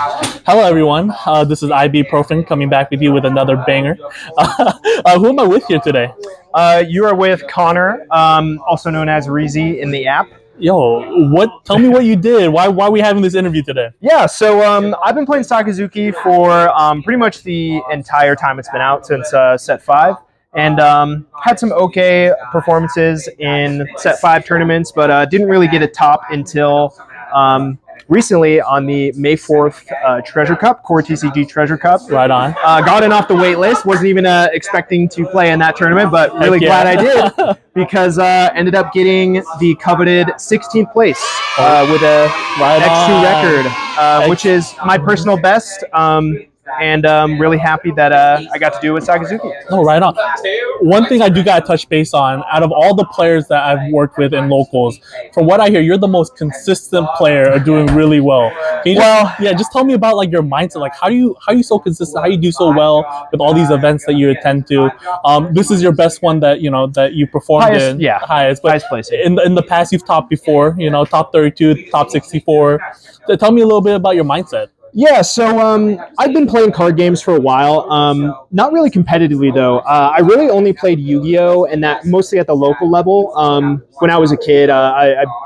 Hello, everyone. This is Ibuprofen coming back with you with another banger. Who am I with here today? You are with Connor, also known as Wreezy in the app. Yo, tell me what you did. Why are we having this interview today? Yeah, so I've been playing Sakazuki for pretty much the entire time it's been out since Set 5. And had some okay performances in Set 5 tournaments, but didn't really get a top until recently on the May 4th Treasure Cup, CoreTCG Treasure Cup. Right on. Got in off the wait list. Wasn't even expecting to play in that tournament, but really glad I did because ended up getting the coveted 16th place with a X2 record, which is my personal best. And really happy that I got to do it with Sakazuki. Oh, right on. One thing I do got to touch base on, out of all the players that I've worked with in locals, from what I hear, you're the most consistent player doing really well. Can you just tell me about like your mindset. Like how are you so consistent? How you do so well with all these events that you attend to? This is your best one that you performed in. Yeah, highest. But highest place. In the past, you've topped before. Top 32, top 64. Tell me a little bit about your mindset. Yeah, so I've been playing card games for a while. Not really competitively though. I really only played Yu-Gi-Oh, and that mostly at the local level. When I was a kid,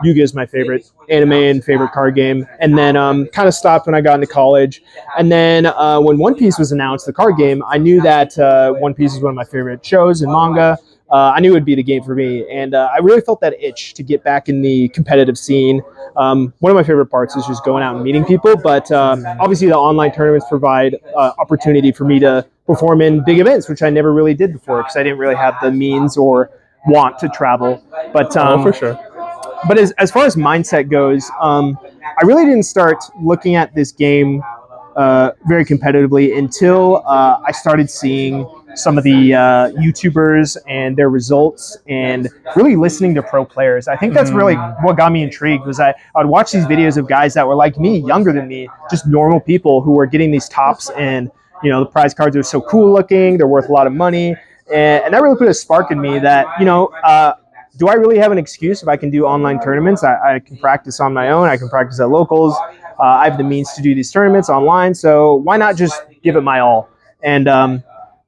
Yu-Gi-Oh is my favorite anime and favorite card game, and then kind of stopped when I got into college. And then when One Piece was announced, the card game, I knew that One Piece is one of my favorite shows and manga. I knew it would be the game for me, and I really felt that itch to get back in the competitive scene. One of my favorite parts is just going out and meeting people, but obviously the online tournaments provide opportunity for me to perform in big events, which I never really did before because I didn't really have the means or want to travel. But for sure. But as far as mindset goes, I really didn't start looking at this game very competitively until I started seeing some of the YouTubers and their results and really listening to pro players. I think that's really what got me intrigued was I would watch these videos of guys that were like me, younger than me, just normal people who were getting these tops, and the prize cards are so cool looking, they're worth a lot of money, and that really put a spark in me that do I really have an excuse if I can do online tournaments? I can practice on my own, I can practice at locals, I have the means to do these tournaments online, so why not just give it my all? And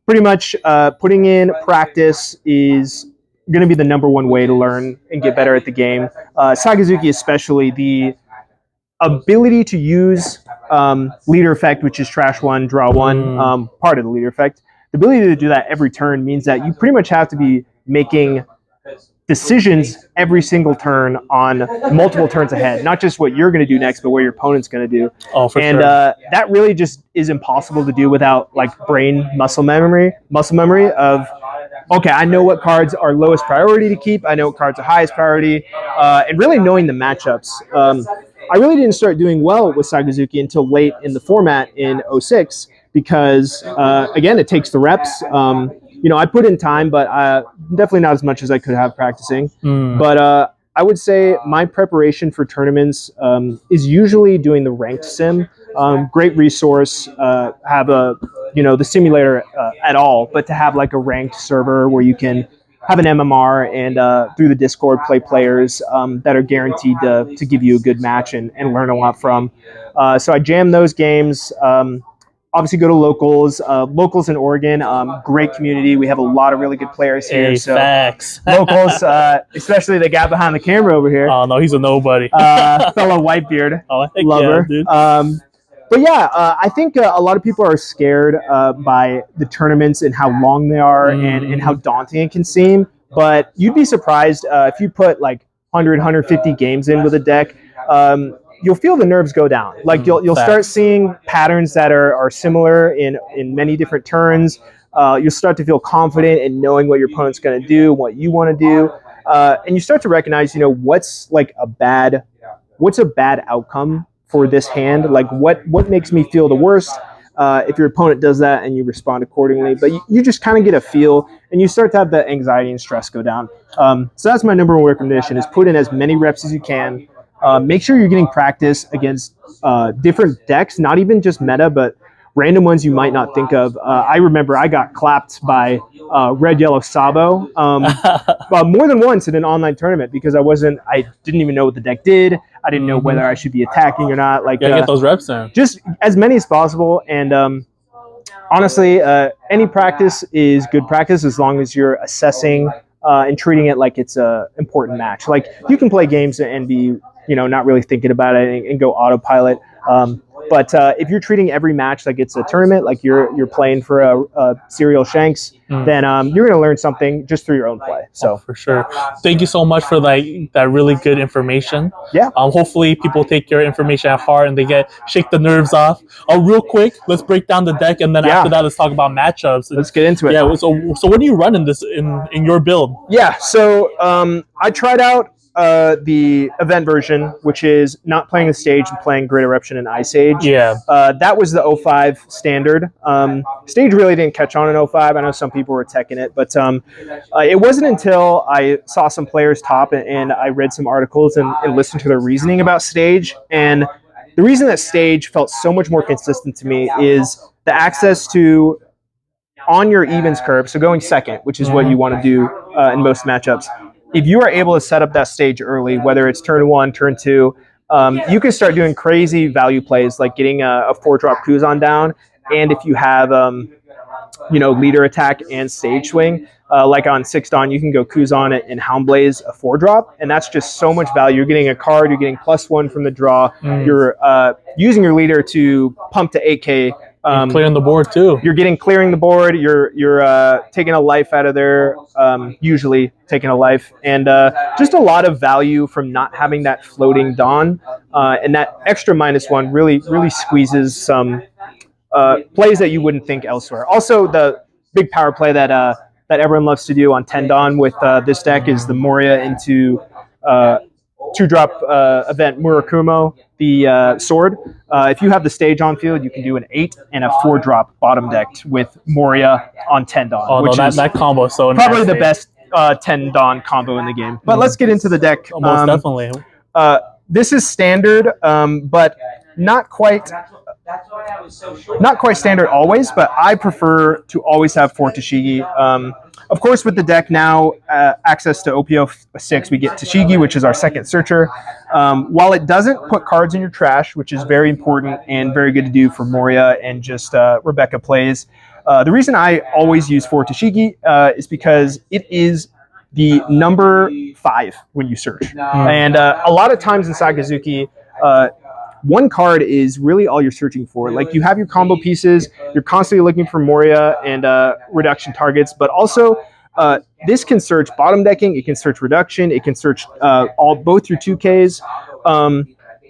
pretty much putting in practice is going to be the #1 way to learn and get better at the game. Sakazuki especially, the ability to use leader effect, which is trash one, draw one, part of the leader effect. The ability to do that every turn means that you pretty much have to be making decisions every single turn on multiple turns ahead, not just what you're going to do next, but what your opponent's going to do. Oh, for sure. That really just is impossible to do without like muscle memory of, okay, I know what cards are lowest priority to keep, I know what cards are highest priority, and really knowing the matchups. I really didn't start doing well with Sakazuki until late in the format in 06 because, again, it takes the reps. I put in time, but definitely not as much as I could have practicing. But I would say my preparation for tournaments is usually doing the ranked sim. Great resource, have the simulator at all, but to have like a ranked server where you can have an MMR and through the Discord play players that are guaranteed to give you a good match and learn a lot from. So I jam those games. Obviously, go to locals. Locals in Oregon, great community. We have a lot of really good players here. Hey, so facts. Locals, especially the guy behind the camera over here. Oh no, he's a nobody. Fellow Whitebeard lover. Yeah, dude. But yeah, I think a lot of people are scared by the tournaments and how long they are and how daunting it can seem. But you'd be surprised if you put like 100, 150 games in with a deck. You'll feel the nerves go down. Like you'll start seeing patterns that are similar in many different turns. You'll start to feel confident in knowing what your opponent's going to do, what you want to do, and you start to recognize, what's a bad outcome for this hand. Like what makes me feel the worst. If your opponent does that and you respond accordingly, but you just kind of get a feel and you start to have the anxiety and stress go down. So that's my #1 recommendation: is put in as many reps as you can. Make sure you're getting practice against different decks, not even just meta, but random ones you might not think of. I remember I got clapped by Red Yellow Sabo more than once in an online tournament because I didn't even know what the deck did. I didn't know whether I should be attacking or not. Like, get those reps in. Just as many as possible. And honestly, any practice is good practice as long as you're assessing and treating it like it's a important match. Like, you can play games and be, not really thinking about it and go autopilot. But if you're treating every match like it's a tournament, like you're playing for a serial Shanks, then you're going to learn something just through your own play. So for sure. Thank you so much for that really good information. Yeah. Hopefully people take your information at heart and they shake the nerves off. Real quick, let's break down the deck, and then after that, let's talk about matchups. Let's get into it. Yeah. So what do you run in this in your build? Yeah. So I tried out the event version, which is not playing the stage and playing Great Eruption and Ice Age. Yeah. That was the 05 standard. Stage really didn't catch on in 05. I know some people were teching it, but it wasn't until I saw some players top and I read some articles and listened to their reasoning about stage. And the reason that stage felt so much more consistent to me is the access to on your evens curve, so going second, which is what you want to do in most matchups. If you are able to set up that stage early, whether it's turn 1, turn 2, you can start doing crazy value plays like getting a 4-drop Kuzan down. And if you have, leader attack and stage swing, like on 6 Dawn, you can go Kuzan and Hound Blaze a 4-drop. And that's just so much value. You're getting a card, you're getting +1 from the draw. You're using your leader to pump to 8K. Clearing the board too. You're clearing the board. You're taking a life out of there. Usually taking a life, and just a lot of value from not having that floating Dawn, and that extra -1 really squeezes some plays that you wouldn't think elsewhere. Also, the big power play that everyone loves to do on 10 Dawn with this deck is the Moria into 2-drop event Murakumo, the sword. If you have the stage on field, you can do an 8 and a 4-drop bottom decked with Moria on 10 Dawn. Which is that combo is so probably the best 10 Dawn combo in the game. But let's get into the deck. Most definitely. This is standard, but not quite standard always, but I prefer to always have 4 Tashigi. Of course, with the deck now, access to OP06, we get Tashigi, which is our second searcher. While it doesn't put cards in your trash, which is very important and very good to do for Moria and just Rebecca plays, the reason I always use 4 Tashigi is because it is the number 5 when you search. And a lot of times in Sakazuki, one card is really all you're searching for. Like, you have your combo pieces, you're constantly looking for Moria and reduction targets, but also this can search bottom decking, it can search reduction, it can search both your 2Ks.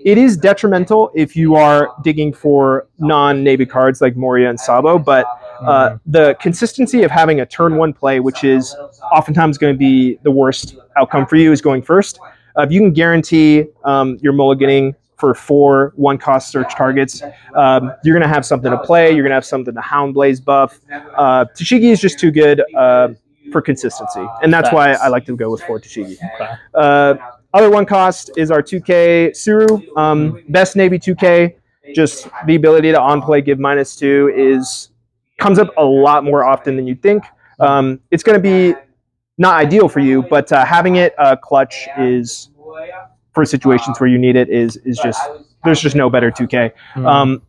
It is detrimental if you are digging for non-Navy cards like Moria and Sabo, but the consistency of having a turn 1 play, which is oftentimes going to be the worst outcome for you, is going first. If you can guarantee you're mulliganing for 4 1-cost search targets, you're going to have something to play. You're going to have something to Hound Blaze buff. Tashigi is just too good for consistency, and that's why I like to go with 4 Tashigi. Okay. Other 1-cost is our 2K Tsuru. Best Navy 2K. Just the ability to on-play give -2 comes up a lot more often than you'd think. It's going to be not ideal for you, but having it clutch is, for situations where you need it, is just, there's just no better 2K.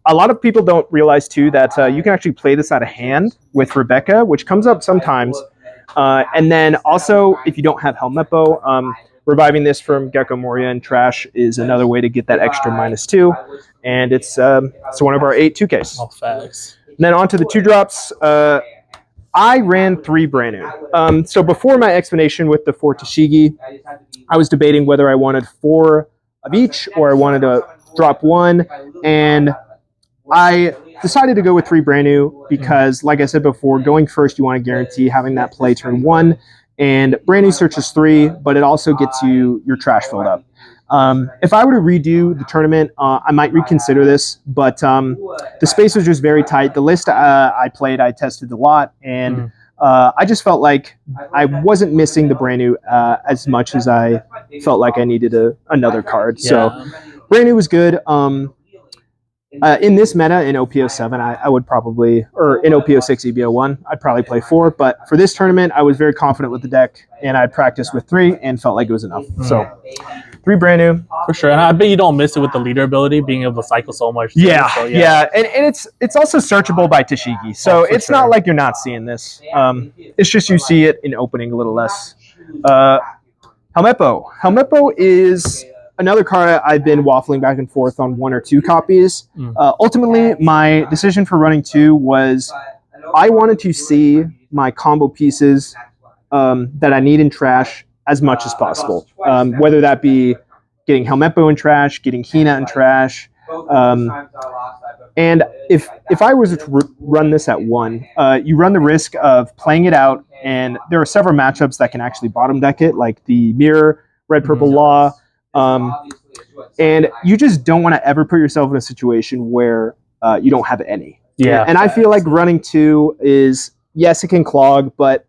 A lot of people don't realize too that you can actually play this out of hand with Rebecca, which comes up sometimes. And then also, if you don't have Helmepo, reviving this from Gecko Moria and Trash is another way to get that extra -2. And it's one of our 8 2Ks. Oh, facts. And then onto the 2-drops. I ran 3 Branew. So before my explanation with the 4 Tashigi, I was debating whether I wanted 4 of each or I wanted to drop 1. And I decided to go with 3 Branew because, like I said before, going first, you want to guarantee having that play turn 1. And Branew searches 3, but it also gets you your trash filled up. If I were to redo the tournament, I might reconsider this, but the space was just very tight. The list I played, I tested a lot, and I just felt like I wasn't missing the Branew as much as I felt like I needed another card. Yeah. So Branew was good. In this meta, in OP07, I would probably, or in OP06 EBO1, I'd probably play 4. But for this tournament, I was very confident with the deck, and I practiced with 3 and felt like it was enough. So 3 Branew. For sure. And I bet you don't miss it with the leader ability, being able to cycle so much. Too, yeah, so, yeah. And it's also searchable by Tashigi. So it's not like you're not seeing this. It's just you see it in opening a little less. Helmepo. Helmepo is another card I've been waffling back and forth on 1 or 2 copies. Ultimately, my decision for running 2 was I wanted to see my combo pieces that I need in trash as much as possible. Whether that be getting Helmepo in trash, getting Hina in trash. And if I was to run this at 1, you run the risk of playing it out, and there are several matchups that can actually bottom deck it, like the Mirror, Red-Purple Law, and you just don't want to ever put yourself in a situation where you don't have any. Yeah. And I feel like running 2 is, yes, it can clog, but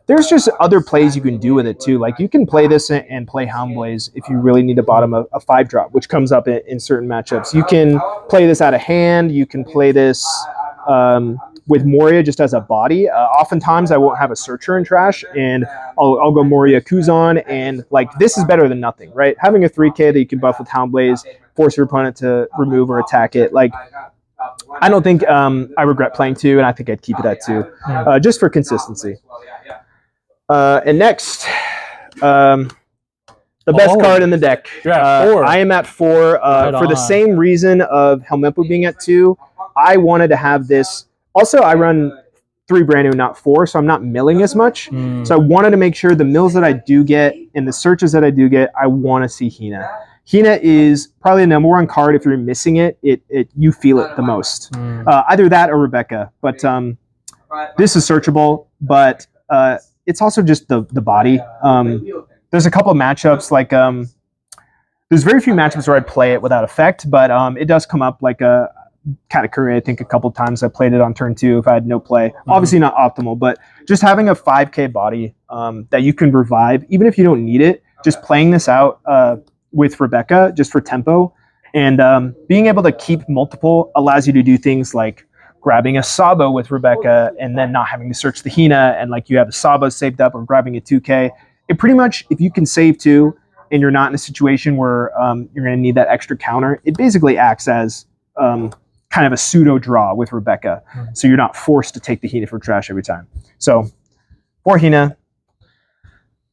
there's just other plays you can do with it too. Like you can play this and play Hound Blaze if you really need to bottom a 5-drop, which comes up in certain matchups. You can play this out of hand. You can play this with Moria just as a body. Oftentimes I won't have a searcher in trash, and I'll go Moria Kuzan, and like this is better than nothing, right? Having a 3K that you can buff with Hound Blaze, force your opponent to remove or attack it, like I don't think I regret playing 2, and I think I'd keep it at 2, just for consistency. And next, the best card in the deck. I am at 4 for the same reason of Helmepo being at 2. I wanted to have this. Also, I run 3 Branew, not 4, so I'm not milling as much. So I wanted to make sure the mills that I do get and the searches that I do get, I want to see Hina. Hina is probably the number 1 card. If you're missing it, you feel it the most. Either that or Rebecca. But this is searchable, but it's also just the body. There's a couple of matchups, like there's very few matchups where I play it without effect, but it does come up, like a Katakuri, I think a couple times I played it on turn 2 if I had no play. Obviously not optimal, but just having a 5k body that you can revive, even if you don't need it, just playing this out with Rebecca just for tempo, and being able to keep multiple allows you to do things like grabbing a Sabo with Rebecca and then not having to search the Hina, and like you have the Sabo saved up, or grabbing a 2k. It pretty much, if you can save 2 and you're not in a situation where you're going to need that extra counter, it basically acts as kind of a pseudo draw with Rebecca. So you're not forced to take the Hina for trash every time. So for Hina,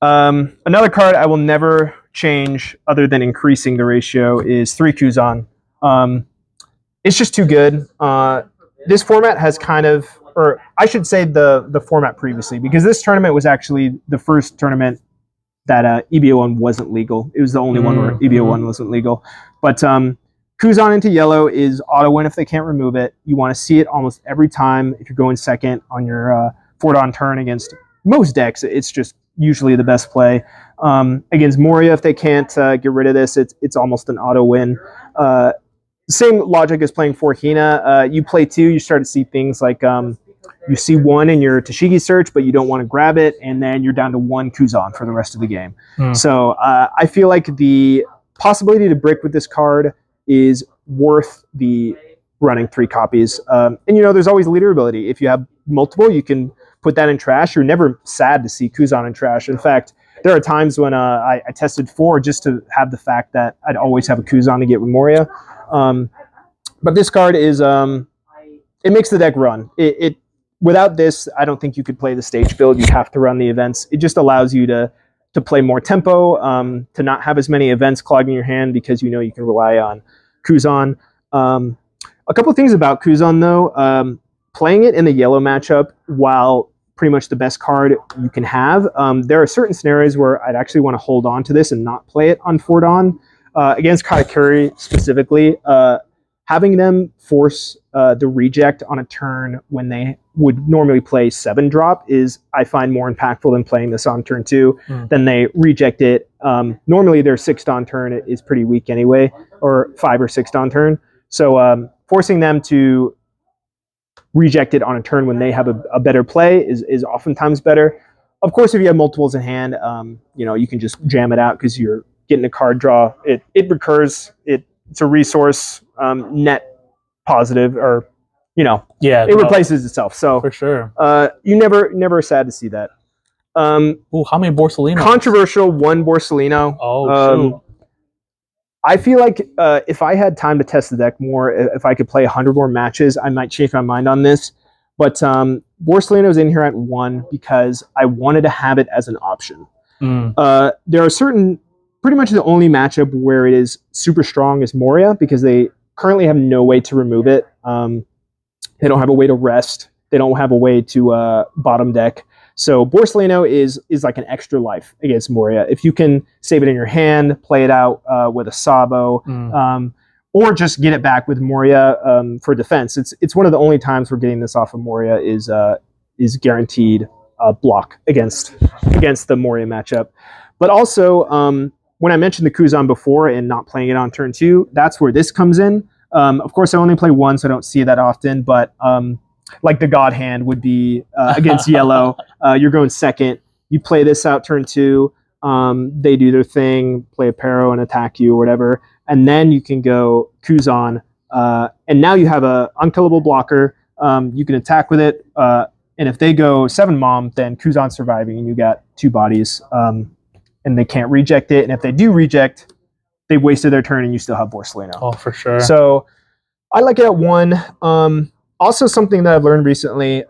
another card I will never change other than increasing the ratio is 3 Kuzan. It's just too good. This format has kind of, or I should say the format previously, because this tournament was actually the first tournament that EBO1 wasn't legal. It was the only one where EBO1 wasn't legal. But Kuzan into yellow is auto win if they can't remove it. You want to see it almost every time if you're going second on your 4-on turn against most decks. It's just usually the best play. Against Moria, if they can't get rid of this, it's almost an auto win. Same logic as playing 4 Hina. You play 2, you start to see things like you see 1 in your Tashigi search, but you don't want to grab it, and then you're down to 1 Kuzan for the rest of the game. So I feel like the possibility to brick with this card is worth the running 3 copies. And there's always leader ability. If you have multiple, you can put that in trash. You're never sad to see Kuzan in trash. In fact, there are times when I tested 4 just to have the fact that I'd always have a Kuzan to get with Moria. But this card is, it makes the deck run. Without this, I don't think you could play the stage build. You have to run the events. It just allows you to play more tempo, to not have as many events clogging your hand, because you can rely on Kuzan. A couple of things about Kuzan, though. Playing it in the yellow matchup, while pretty much the best card you can have, there are certain scenarios where I'd actually want to hold on to this and not play it on 4-on. Against Katakuri specifically, having them force the reject on a turn when they would normally play 7-drop is, I find, more impactful than playing this on turn 2. Then they reject it. Normally their 6-on turn is pretty weak anyway, or 5 or 6-on turn. So forcing them to reject it on a turn when they have a better play is oftentimes better. Of course, if you have multiples in hand, you can just jam it out because you're getting a card draw. It recurs. it's a resource net positive, or Yeah, it replaces itself. So for sure. You never sad to see that. Ooh, how many Borsalinos? Controversial, one Borsalino. Oh, I feel like if I had time to test the deck more, if I could play 100 more matches, I might change my mind on this. But Borsalino's in here at 1 because I wanted to have it as an option. There are pretty much the only matchup where it is super strong is Moria, because they currently have no way to remove it. They don't have a way to rest. They don't have a way to bottom deck. So Borsalino is like an extra life against Moria. If you can save it in your hand, play it out with a Sabo, or just get it back with Moria for defense. It's one of the only times we're getting this off of Moria is guaranteed block against the Moria matchup. But also, when I mentioned the Kuzan before and not playing it on turn 2, that's where this comes in. Of course, I only play 1, so I don't see it that often, but like the God Hand would be against yellow. You're going second. You play this out turn 2. They do their thing, play a Pero and attack you or whatever. And then you can go Kuzan. And now you have a unkillable blocker. You can attack with it. And if they go 7 Mom, then Kuzan's surviving and you got 2 bodies. And they can't reject it. And if they do reject, they've wasted their turn and you still have Borsalino. Oh, for sure. So I like it at 1. Also, something that I've learned recently,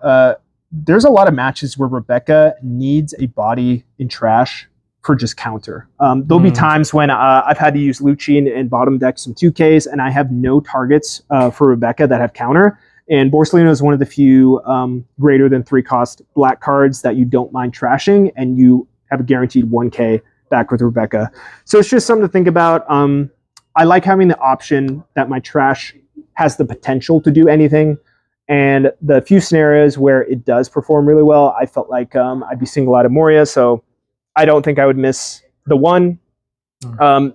there's a lot of matches where Rebecca needs a body in trash for just counter. There'll be times when I've had to use Lucci and bottom deck some 2Ks, and I have no targets for Rebecca that have counter. And Borsalino is one of the few greater than 3 cost black cards that you don't mind trashing, and you have a guaranteed 1K back with Rebecca. So it's just something to think about. I like having the option that my trash has the potential to do anything. And the few scenarios where it does perform really well, I felt like I'd be single out of Moria, so I don't think I would miss the 1.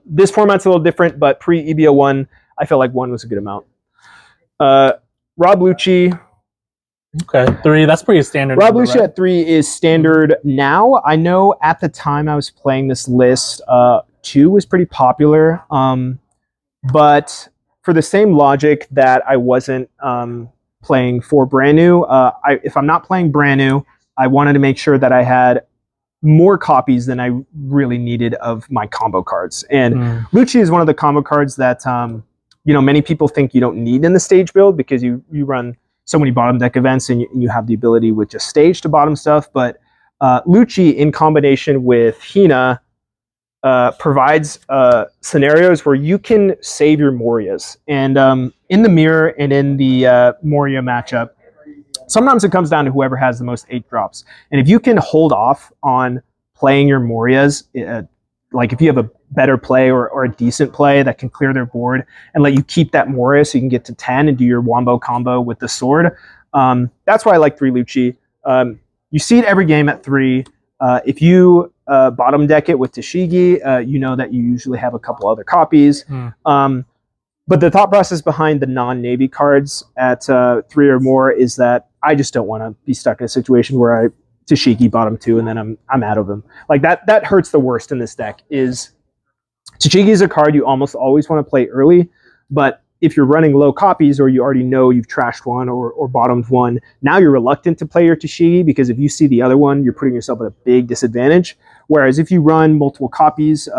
This format's a little different, but pre-EBO 1, I felt like 1 was a good amount. Rob Lucci. Okay, 3, that's pretty standard. Rob Lucci at 3 is standard now. I know at the time I was playing this list, 2 was pretty popular, but for the same logic that I wasn't playing for Branew, if I'm not playing Branew, I wanted to make sure that I had more copies than I really needed of my combo cards. And Lucci is one of the combo cards that many people think you don't need in the stage build because you run so many bottom deck events and you have the ability with just stage to bottom stuff. But Lucci in combination with Hina provides scenarios where you can save your Morias. And in the mirror and in the Moria matchup, sometimes it comes down to whoever has the most 8 drops. And if you can hold off on playing your Morias, like if you have a better play or a decent play that can clear their board and let you keep that Moria so you can get to 10 and do your wombo combo with the sword, that's why I like 3 Lucci. You see it every game at 3. If you bottom deck it with Tashigi, you know that you usually have a couple other copies. But the thought process behind the non-Navy cards at 3 or more is that I just don't want to be stuck in a situation where I Tashigi bottom 2 and then I'm out of him. Like that hurts the worst in this deck. Is Tashigi is a card you almost always want to play early, but if you're running low copies or you already know you've trashed one or bottomed one, now you're reluctant to play your Tashigi because if you see the other one, you're putting yourself at a big disadvantage. Whereas if you run multiple copies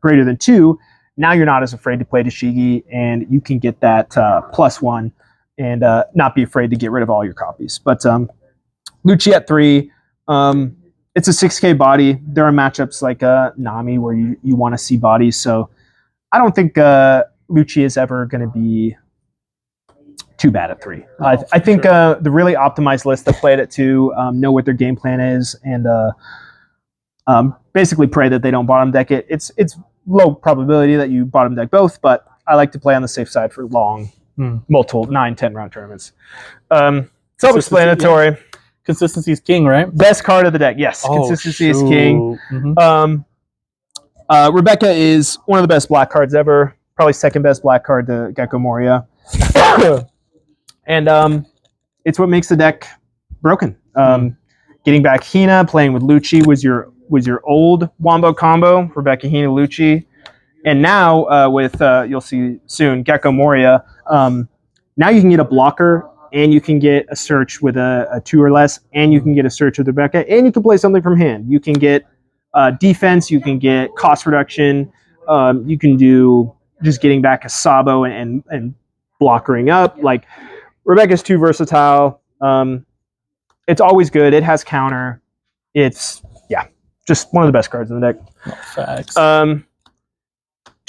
greater than 2, now you're not as afraid to play Tashigi and you can get that +1 and not be afraid to get rid of all your copies. But Lucci at 3, it's a 6K body. There are matchups like Nami where you want to see bodies. So I don't think Lucci is ever going to be too bad at 3. I think the really optimized list that play it at 2 know what their game plan is and basically pray that they don't bottom deck it. It's low probability that you bottom deck both, but I like to play on the safe side for long, multiple 9-10 round tournaments. Self-explanatory. Yeah. Consistency is king, right? Best card of the deck. Yes, consistency is king. Rebecca is one of the best black cards ever. Probably second best black card to Gecko Moria. And it's what makes the deck broken. Getting back Hina, playing with Lucci was your old wombo combo. Rebecca, Hina, Lucci. And now with you'll see soon Gecko Moria. Now you can get a blocker, and you can get a search with a 2 or less, and you can get a search with Rebecca, and you can play something from hand. You can get defense, you can get cost reduction, you can do just getting back a Sabo and blockering up. Like, Rebecca's too versatile. It's always good. It has counter. It's, just one of the best cards in the deck. Facts. 2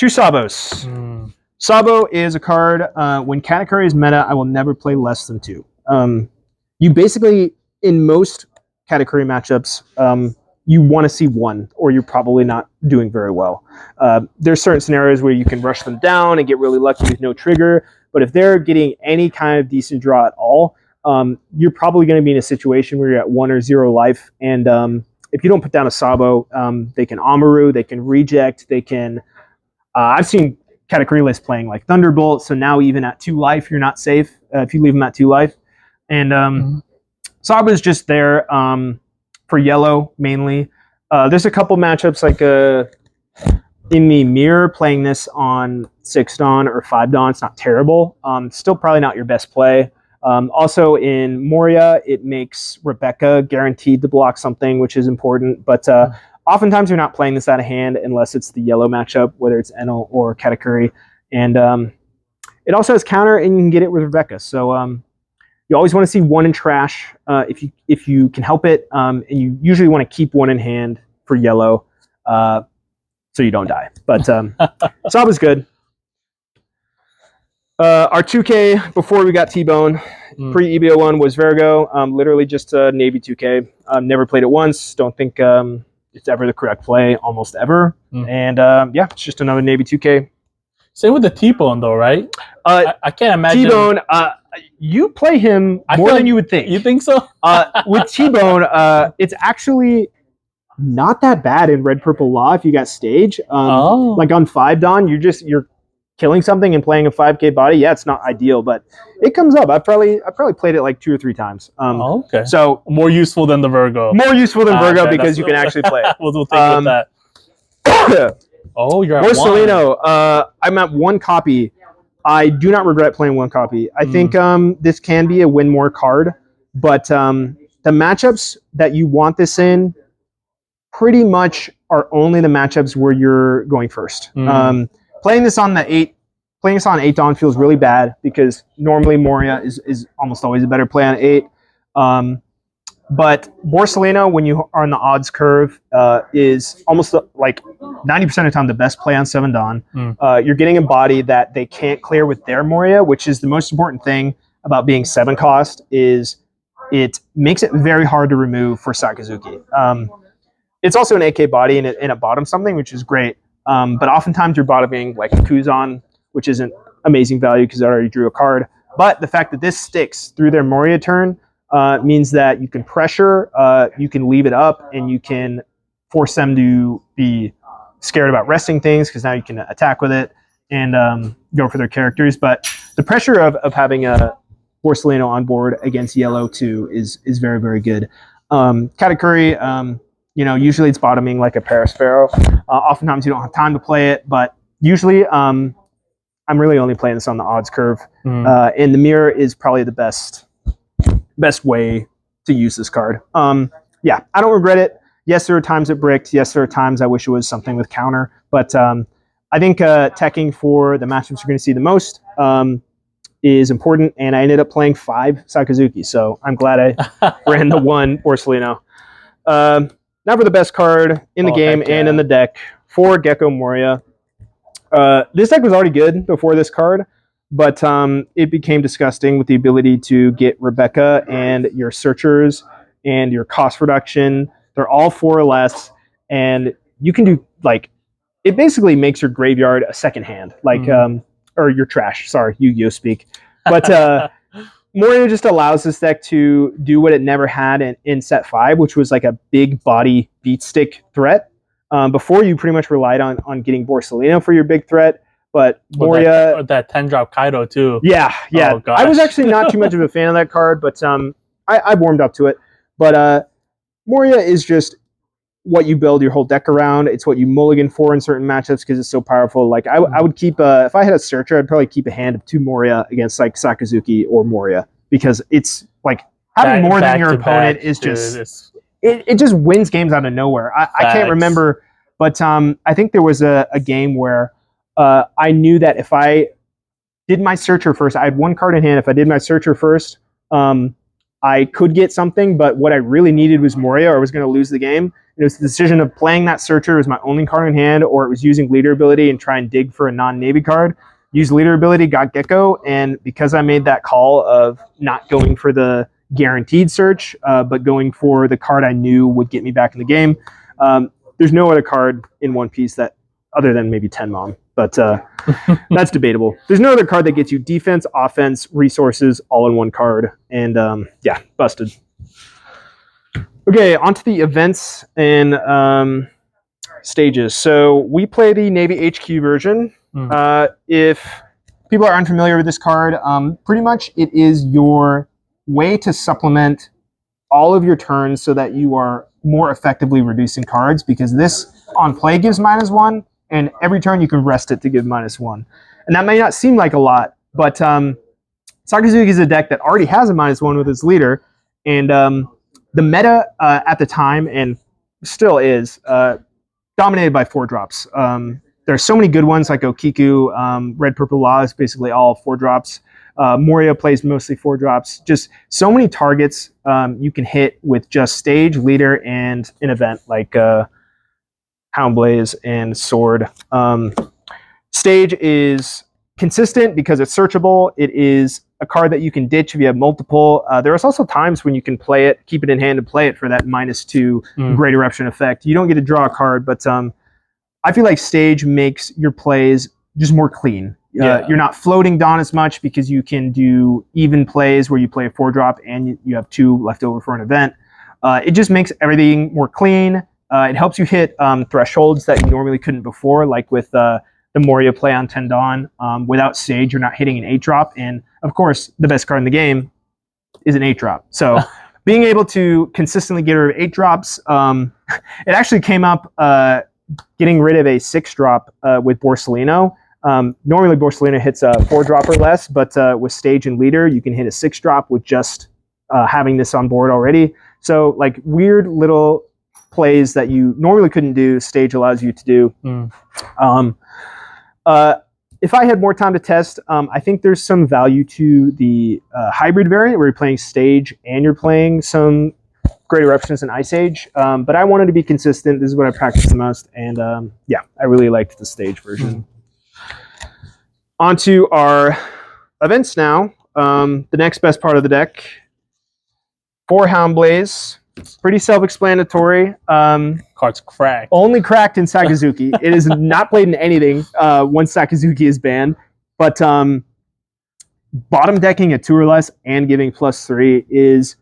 Sabos. Sabo is a card, when Katakuri is meta, I will never play less than 2. You basically, in most Katakuri matchups, you want to see 1, or you're probably not doing very well. There's certain scenarios where you can rush them down and get really lucky with no trigger, but if they're getting any kind of decent draw at all, you're probably going to be in a situation where you're at 1 or 0 life, and if you don't put down a Sabo, they can Amaru, they can reject, they can... I've seen Katakuri lists playing like Thunderbolt, so now even at 2 life, you're not safe if you leave them at 2 life. And Sabo is just there for yellow, mainly. There's a couple matchups like in the mirror, playing this on 6 Dawn or 5 Dawn, it's not terrible. Still probably not your best play. Also in Moria, it makes Rebecca guaranteed to block something, which is important. But oftentimes you're not playing this out of hand unless it's the yellow matchup, whether it's Enel or Katakuri. And it also has counter, and you can get it with Rebecca. So you always want to see 1 in trash if you can help it. And you usually want to keep 1 in hand for yellow so you don't die. But Saba's good. Our 2K before we got T-Bone, pre-EBO 1 was Virgo, literally just a Navy 2K. Never played it once, don't think it's ever the correct play, almost ever. And it's just another Navy 2K. Same with the T-Bone though, right? I can't imagine. T-Bone, you play him more than you would think. You think so? With T-Bone, it's actually not that bad in Red Purple Law if you got stage. Like on 5 Dawn, you're killing something and playing a 5K body. Yeah, it's not ideal, but it comes up. I probably played it like 2 or 3 times. Okay. So more useful than the Virgo. More useful than Virgo because you can actually play it. we'll take with that. Oh, you're at Borsalino, I'm at 1 copy. I do not regret playing 1 copy. I think this can be a win more card, but the matchups that you want this in pretty much are only the matchups where you're going first. Playing this on 8 Dawn feels really bad because normally Moria is almost always a better play on 8. But Borsalino, when you are on the odds curve, is almost like 90% of the time the best play on 7 Dawn. You're getting a body that they can't clear with their Moria, which is the most important thing about being 7 cost, is it makes it very hard to remove for Sakazuki. It's also an AK body and it bottoms something, which is great. But oftentimes you're bottoming like a Kuzan, which isn't amazing value because I already drew a card. But the fact that this sticks through their Moria turn means that you can pressure, you can leave it up, and you can force them to be scared about resting things because now you can attack with it and go for their characters. But the pressure of having a Borsalino on board against yellow too is very, very good. Katakuri, usually it's bottoming like a Parasparrow. Oftentimes you don't have time to play it, but usually I'm really only playing this on the odds curve. And the mirror is probably the best way to use this card. I don't regret it. Yes, there are times it bricked. Yes, there are times I wish it was something with counter. But I think teching for the matchups you're going to see the most is important. And I ended up playing 5 Sakazuki. So I'm glad I ran the 1 Borsalino. Now for the best card in the game and in the deck for Gecko Moria. This deck was already good before this card, but it became disgusting with the ability to get Rebecca and your searchers and your cost reduction. They're all 4 or less, and you can do, like, it basically makes your graveyard a second hand, like, or your trash, sorry, Yu-Gi-Oh! Speak. But Moria just allows this deck to do what it never had in set 5, which was like a big body beat stick threat. Before, you pretty much relied on getting Borsalino for your big threat, but Moria... that 10-drop Kaido, too. Yeah. Oh, I was actually not too much of a fan of that card, but I warmed up to it. But Moria is just what you build your whole deck around. It's what you mulligan for in certain matchups because it's so powerful. Like I would keep if I had a searcher, I'd probably keep a hand of 2 Moria against like Sakazuki or Moria because it's like having more than your opponent is just it just wins games out of nowhere. I can't remember, but I think there was a game where I knew that if I did my searcher first, I had 1 card in hand. If I did my searcher first, I could get something, but what I really needed was Moria, or I was going to lose the game. And it was the decision of playing that searcher as my only card in hand, or it was using leader ability and try and dig for a non-navy card. Use leader ability, got Gecko, and because I made that call of not going for the guaranteed search, but going for the card I knew would get me back in the game. There's no other card in One Piece that, other than maybe Tenmon, but that's debatable. There's no other card that gets you defense, offense, resources, all in one card. And yeah, busted. Okay, on to the events and stages. So we play the Navy HQ version. If people are unfamiliar with this card, pretty much it is your way to supplement all of your turns so that you are more effectively reducing cards, because this on play gives -1, and every turn you can rest it to give -1. And that may not seem like a lot, but Sakazuki is a deck that already has a -1 with its leader, and the meta at the time, and still is, dominated by 4-drops. There's so many good ones like Okiku, Red Purple Law is basically all 4-drops. Moria plays mostly 4-drops. Just so many targets you can hit with just stage, leader, and an event like Hound Blaze and Sword. Stage is consistent because it's searchable. It is a card that you can ditch if you have multiple. There is also times when you can play it, keep it in hand and play it for that -2 Great Eruption effect. You don't get to draw a card, but I feel like Stage makes your plays just more clean. You're not floating Dawn as much because you can do even plays where you play a 4-drop and you have 2 left over for an event. It just makes everything more clean. It helps you hit thresholds that you normally couldn't before, like with the Moria play on 10 Dawn. Without Stage, you're not hitting an 8-drop. And, of course, the best card in the game is an 8-drop. So being able to consistently get rid of 8-drops, it actually came up getting rid of a 6-drop with Borsalino. Normally, Borsalino hits a 4-drop or less, but with Stage and Leader, you can hit a 6-drop with just having this on board already. So, like, weird little plays that you normally couldn't do, Stage allows you to do. If I had more time to test, I think there's some value to the hybrid variant where you're playing Stage and you're playing some Great Eruptions and Ice Age. But I wanted to be consistent. This is what I practice the most. And yeah, I really liked the Stage version. On to our events now. The next best part of the deck. 4 Hound Blaze. Pretty self-explanatory. Card's cracked. Only cracked in Sakazuki. It is not played in anything once Sakazuki is banned. But bottom decking a 2 or less and giving +3 is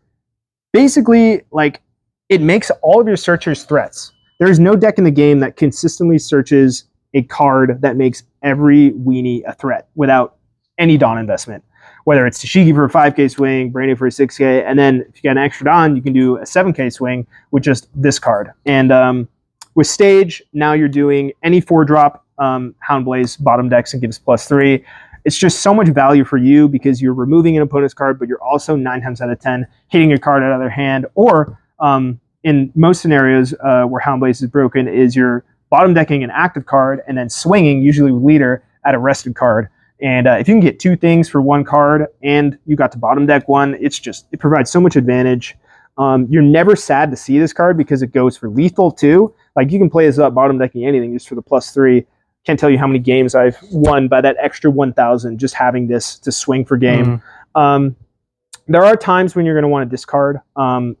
basically like it makes all of your searchers threats. There is no deck in the game that consistently searches a card that makes every weenie a threat without any Dawn investment. Whether it's Tashigi for a 5k swing, Branew for a 6k, and then if you got an extra Dawn, you can do a 7k swing with just this card. And with Stage, now you're doing any 4-drop Hound Blaze bottom decks and gives +3. It's just so much value for you because you're removing an opponent's card, but you're also 9 times out of 10 hitting a card out of their hand. Or in most scenarios where Hound Blaze is broken, is you're bottom decking an active card and then swinging, usually with Leader, at a rested card. And if you can get 2 things for 1 card and you got to bottom deck 1, it provides so much advantage. You're never sad to see this card because it goes for lethal too. Like you can play this up bottom decking anything just for the +3. Can't tell you how many games I've won by that extra 1,000 just having this to swing for game. There are times when you're going to want to discard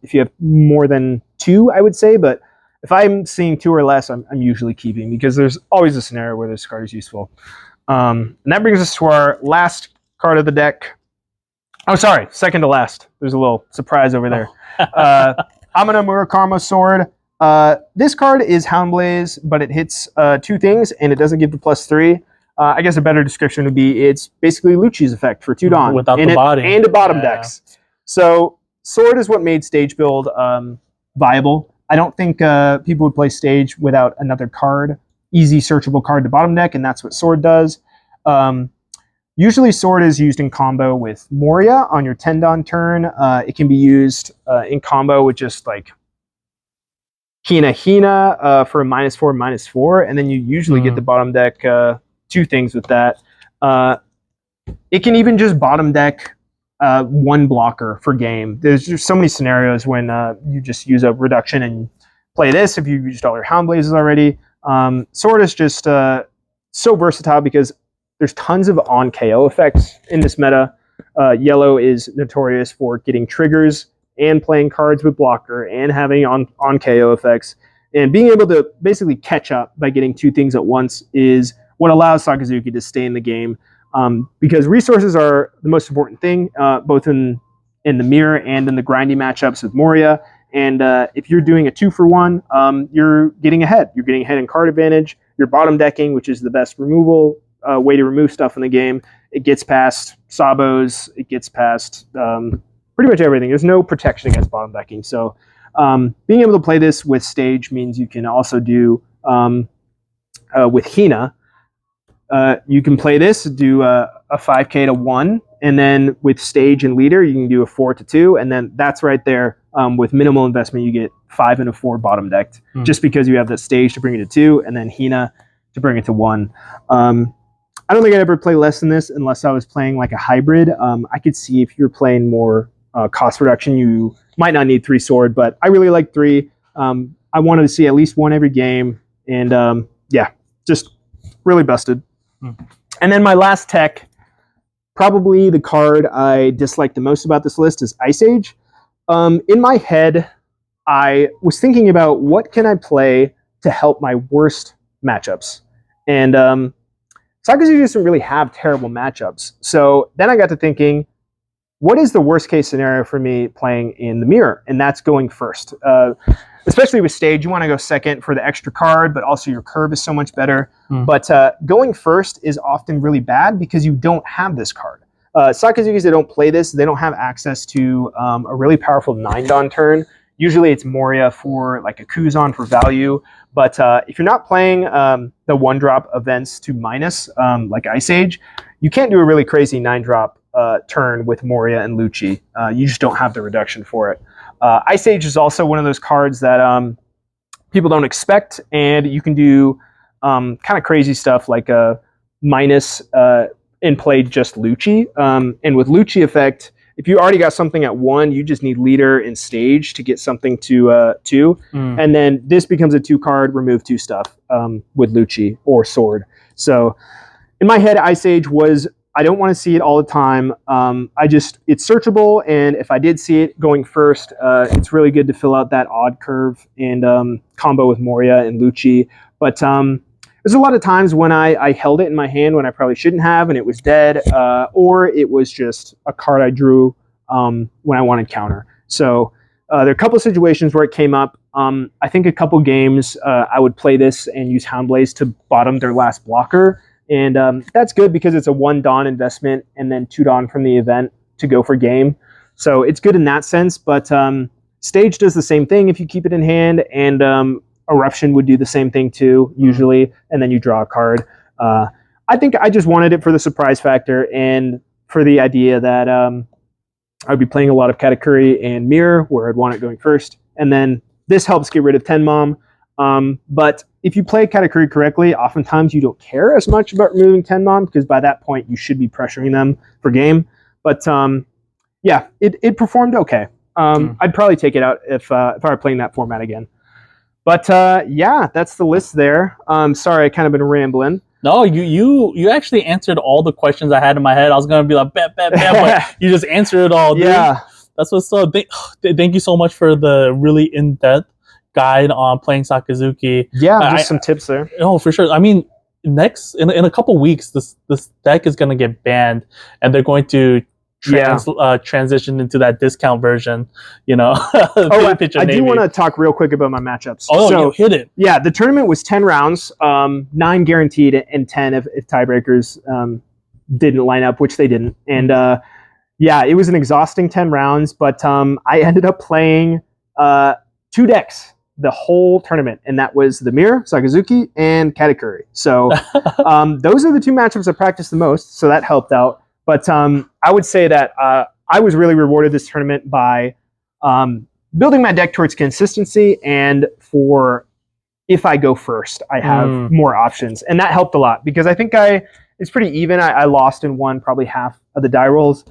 if you have more than 2, I would say. But if I'm seeing 2 or less, I'm usually keeping because there's always a scenario where this card is useful. And that brings us to our last card of the deck. Oh, sorry, second to last. There's a little surprise over there. Amano Murakarma Sword. This card is Hound Blaze, but it hits 2 things, and it doesn't give the +3. I guess a better description would be it's basically Lucci's effect for 2 Dawn. Without the body. And a bottom decks. So Sword is what made Stage build viable. I don't think people would play Stage without another card, easy searchable card to bottom deck, and that's what Sword does. Usually Sword is used in combo with Moria on your 10-Don turn. It can be used in combo with just like Hina for a -4/-4, and then you usually get the bottom deck 2 things with that. It can even just bottom deck 1 blocker for game. There's just so many scenarios when you just use a reduction and play this if you've used all your Hound Blazes already. Sword is just so versatile because there's tons of on KO effects in this meta. Yellow is notorious for getting triggers and playing cards with blocker and having on KO effects. And being able to basically catch up by getting 2 things at once is what allows Sakazuki to stay in the game. Because resources are the most important thing, both in the mirror and in the grindy matchups with Moria. And if you're doing a 2-for-1, you're getting ahead. You're getting ahead in card advantage. You're bottom decking, which is the best removal way to remove stuff in the game. It gets past Sabos. It gets past pretty much everything. There's no protection against bottom decking. So being able to play this with Stage means you can also do with Hina. You can play this, do a 5k to 1, and then with Stage and Leader, you can do a 4 to 2, and then that's right there. With minimal investment, you get 5 and a 4 bottom decked, just because you have that Stage to bring it to 2, and then Hina to bring it to 1. I don't think I'd ever play less than this unless I was playing like a hybrid. I could see if you're playing more cost reduction, you might not need 3 Sword, but I really like 3. I wanted to see at least 1 every game, and yeah, just really busted. And then my last tech, probably the card I dislike the most about this list, is Ice Age. In my head, I was thinking about what can I play to help my worst matchups. And Sakazuki doesn't really have terrible matchups. So then I got to thinking, what is the worst case scenario for me playing in the mirror? And that's going first. Especially with Stage, you want to go second for the extra card, but also your curve is so much better. But going first is often really bad because you don't have this card. Sakazukis that don't play this, they don't have access to a really powerful 9-Don turn. Usually it's Moria for like a Kuzan for value. But if you're not playing the 1-drop events to minus, like Ice Age, you can't do a really crazy 9-drop turn with Moria and Lucci. You just don't have the reduction for it. Ice Age is also one of those cards that people don't expect, and you can do kind of crazy stuff like a minus and play just Lucci. And with Lucci effect, if you already got something at 1, you just need Leader and Stage to get something to 2. And then this becomes a 2-card, remove 2 stuff with Lucci or Sword. So in my head, Ice Age was, I don't want to see it all the time. It's searchable, and if I did see it going first, it's really good to fill out that odd curve and combo with Moria and Lucci. But there's a lot of times when I held it in my hand when I probably shouldn't have, and it was dead, or it was just a card I drew when I wanted counter. So there are a couple of situations where it came up. I think a couple games I would play this and use Hound Blaze to bottom their last blocker. And that's good because it's a 1-Don investment and then 2-Don from the event to go for game. So it's good in that sense. But Stage does the same thing if you keep it in hand, and Eruption would do the same thing too, usually, and then you draw a card. I think I just wanted it for the surprise factor and for the idea that I'd be playing a lot of Katakuri and Mirror, where I'd want it going first. And then this helps get rid of Tenmom. But if you play Katakuri correctly, oftentimes you don't care as much about removing Tenmom, because by that point you should be pressuring them for game. But yeah, it performed okay. I'd probably take it out if I were playing that format again. But yeah, that's the list there. Sorry, I kind of been rambling. No, you actually answered all the questions I had in my head. I was gonna be like, but you just answered it all. Dude. Yeah, that's what's so. Thank you so much for the really in-depth guide on playing Sakazuki. Yeah, just some tips there. Oh, for sure. I mean, next in a couple weeks, this deck is gonna get banned, and they're going to transition into that discount version. You know. I do want to talk real quick about my matchups. Oh, so, hit it. Yeah, the tournament was 10 rounds, 9 guaranteed, and 10 if tiebreakers didn't line up, which they didn't. And yeah, it was an exhausting 10 rounds, but I ended up playing 2 decks. the whole tournament, and that was the Mirror, Sakazuki, and Katakuri. So those are the two matchups I practiced the most, so that helped out. But I would say that I was really rewarded this tournament by building my deck towards consistency, and for if I go first, I have more options. And that helped a lot because I think it's pretty even. I lost and won probably half of the die rolls.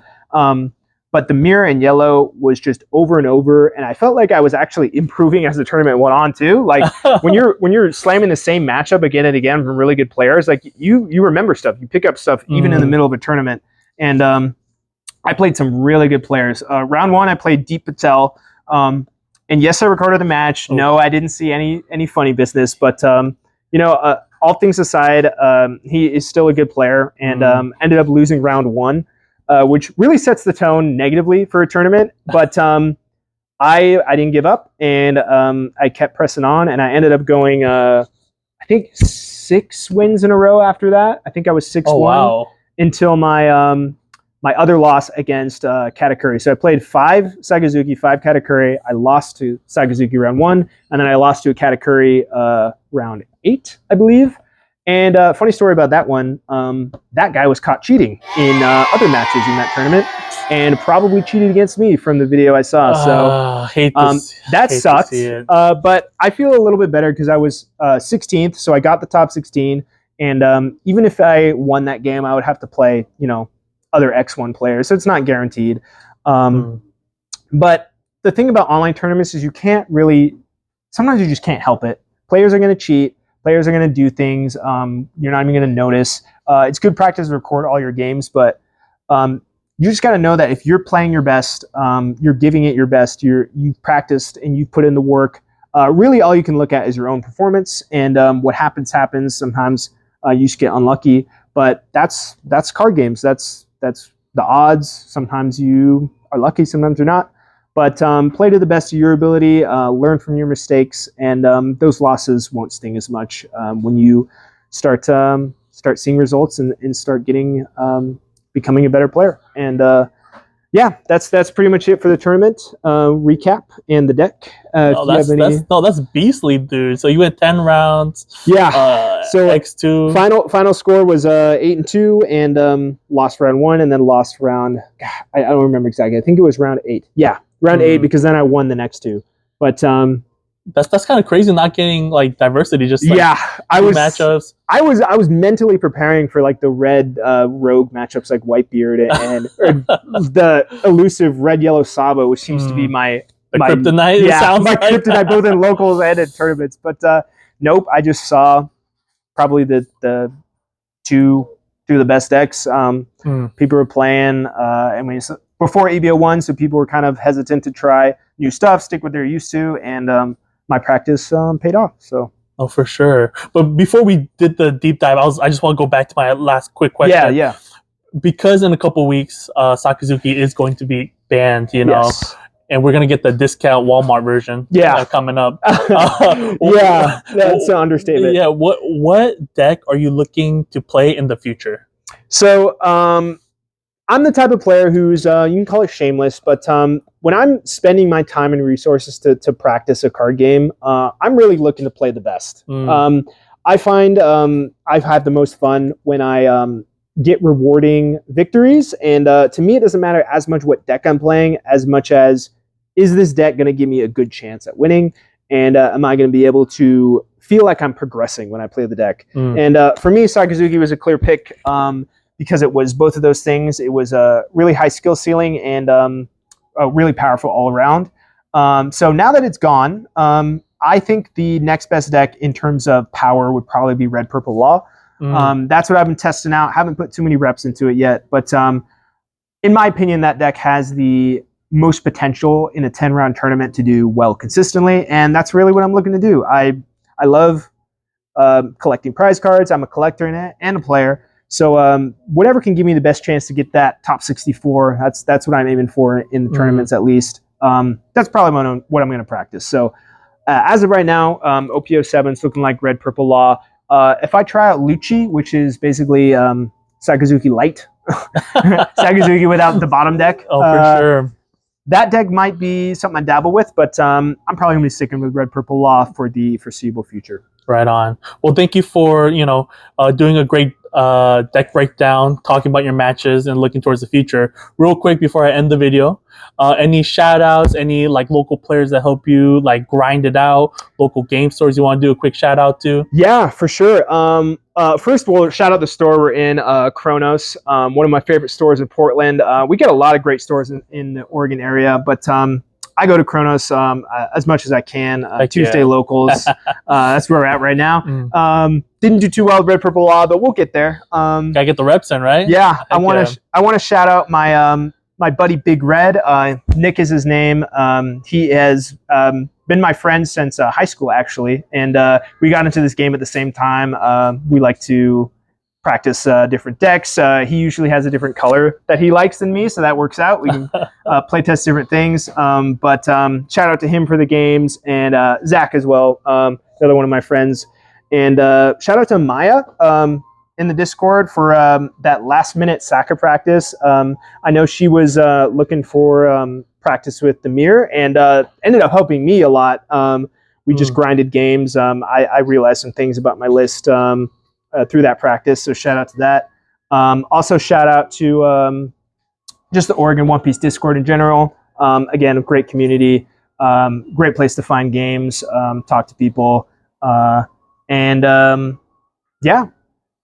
But the Mirror and Yellow was just over and over, and I felt like I was actually improving as the tournament went on too. Like when you're slamming the same matchup again and again from really good players, like you remember stuff, you pick up stuff even in the middle of a tournament. And I played some really good players. Round one, I played Deep Patel, and yes, I recorded the match. No, I didn't see any funny business, but all things aside, he is still a good player, and ended up losing round one. Which really sets the tone negatively for a tournament. But I didn't give up, and I kept pressing on, and I ended up going, I think 6 wins in a row after that. I think I was 6-1 until my my other loss against Katakuri. So I played 5 Sakazuki, 5 Katakuri. I lost to Sakazuki round 1, and then I lost to a Katakuri round 8, I believe. And funny story about that one, that guy was caught cheating in other matches in that tournament, and probably cheated against me from the video I saw. So that sucked. But I feel a little bit better because I was 16th, so I got the top 16. And even if I won that game, I would have to play, other X1 players, so it's not guaranteed. But the thing about online tournaments is sometimes you just can't help it. Players are going to cheat. Players are going to do things you're not even going to notice. It's good practice to record all your games, but you just got to know that if you're playing your best, you're giving it your best, you've practiced and you've put in the work, really all you can look at is your own performance, and what happens. Sometimes you just get unlucky, but that's card games. That's the odds. Sometimes you are lucky, sometimes you're not. But play to the best of your ability, learn from your mistakes, and those losses won't sting as much when you start seeing results and start becoming a better player. And that's pretty much it for the tournament. Recap and the deck. That's beastly, dude. So you went 10 rounds. Yeah. So X2. Final score was 8-2, and lost round 1, and then lost round. I don't remember exactly. I think it was round 8. Yeah. Round 8, because then I won the next 2. But that's kind of crazy not getting like diversity. Just matchups. I was mentally preparing for like the red rogue matchups like Whitebeard and the elusive red yellow Sabo, which seems to be my kryptonite. Yeah, kryptonite both in locals and in tournaments. But nope, I just saw probably the two of the best decks. People were playing. Before EBO1, so people were kind of hesitant to try new stuff, stick what they're used to, and my practice paid off. So. Oh, for sure. But before we did the deep dive, I just want to go back to my last quick question. Yeah. Because in a couple weeks, Sakazuki is going to be banned, Yes. And we're going to get the discount Walmart version coming up. Yeah, that's an understatement. Yeah, what deck are you looking to play in the future? So, I'm the type of player who's, you can call it shameless, but when I'm spending my time and resources to practice a card game, I'm really looking to play the best. I find I've had the most fun when I get rewarding victories, and to me it doesn't matter as much what deck I'm playing as much as, is this deck going to give me a good chance at winning, and am I going to be able to feel like I'm progressing when I play the deck? And for me, Sakazuki was a clear pick, because it was both of those things. It was a really high skill ceiling and really powerful all around. So now that it's gone, I think the next best deck in terms of power would probably be Red Purple Law. That's what I've been testing out. Haven't put too many reps into it yet, but in my opinion, that deck has the most potential in a 10-round tournament to do well consistently, and that's really what I'm looking to do. I love collecting prize cards. I'm a collector in it and a player. So whatever can give me the best chance to get that top 64, that's what I'm aiming for in the tournaments at least. That's probably what I'm going to practice. So as of right now, OP07 is looking like Red Purple Law. If I try out Lucci, which is basically Sakazuki Light, Sakazuki without the bottom deck. Oh, for sure. that deck might be something I dabble with, but I'm probably going to be sticking with Red Purple Law for the foreseeable future. Right on. Well, thank you for doing a great deck breakdown, talking about your matches, and looking towards the future. Real quick before I end the video, any shout outs, any like local players that help you like grind it out, local game stores you want to do a quick shout out to? Yeah, for sure. First, we'll shout out the store we're in, Kronos, one of my favorite stores in Portland. We get a lot of great stores in the Oregon area, but I go to Kronos as much as I can. Tuesday locals. That's where we're at right now. Didn't do too well with Red Purple Law, but we'll get there. Gotta get the reps in, right? Yeah, I want to shout out my my buddy Big Red. Nick is his name. He has been my friend since high school, actually, and we got into this game at the same time. We like to practice different decks. He usually has a different color that he likes than me, so that works out. We can play test different things. But shout out to him for the games, and Zach as well, another one of my friends. And shout out to Maya in the Discord for that last minute Saka practice. I know she was looking for practice with the mirror, and ended up helping me a lot. We just grinded games. I realized some things about my list through that practice, so shout out to that. Also shout out to just the Oregon One Piece Discord in general. Again, a great community, great place to find games, talk to people, and yeah,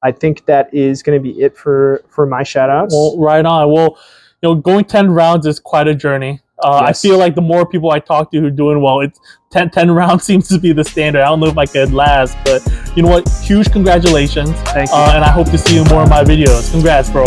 I think that is going to be it for my shout outs. Well, right on. Well, going 10 rounds is quite a journey. Yes. I feel like the more people I talk to who are doing well, it's 10 rounds seems to be the standard. I don't know if I could last, but you know what? Huge congratulations. Thank you. And I hope to see you in more of my videos. Congrats, bro.